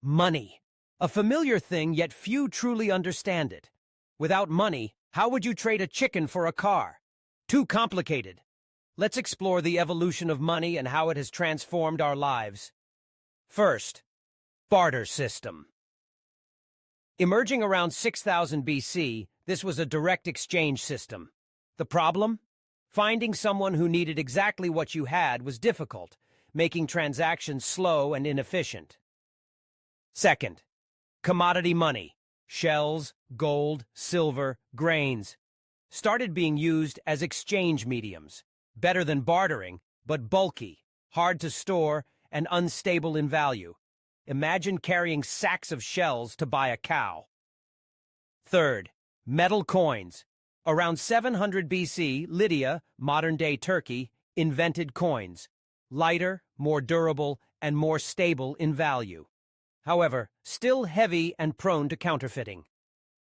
Money. A familiar thing, yet few truly understand it. Without money, how would you trade a chicken for a car? Too complicated. Let's explore the evolution of money and how it has transformed our lives. First, barter system. Emerging around 6000 BC, this was a direct exchange system. The problem? Finding someone who needed exactly what you had was difficult, making transactions slow and inefficient. Second, commodity money. Shells, gold, silver, grains started being used as exchange mediums. Better than bartering, but bulky, hard to store, and unstable in value. Imagine carrying sacks of shells to buy a cow. Third, metal coins. Around 700 BC, Lydia, modern-day Turkey, invented coins. Lighter, more durable, and more stable in value. However, still heavy and prone to counterfeiting.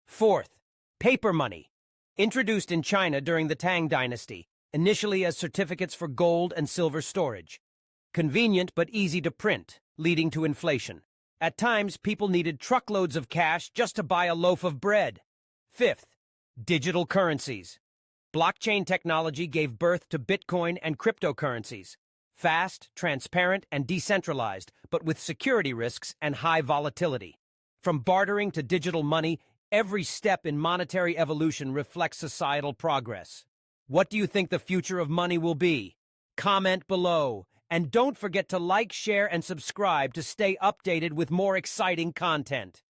Fourth, paper money. Introduced in China during the Tang Dynasty, initially as certificates for gold and silver storage. Convenient but easy to print, leading to inflation. At times, people needed truckloads of cash just to buy a loaf of bread. Fifth, digital currencies. Blockchain technology gave birth to Bitcoin and cryptocurrencies. Fast, transparent, and decentralized, but with security risks and high volatility. From bartering to digital money, every step in monetary evolution reflects societal progress. What do you think the future of money will be? Comment below. And don't forget to like, share, and subscribe to stay updated with more exciting content.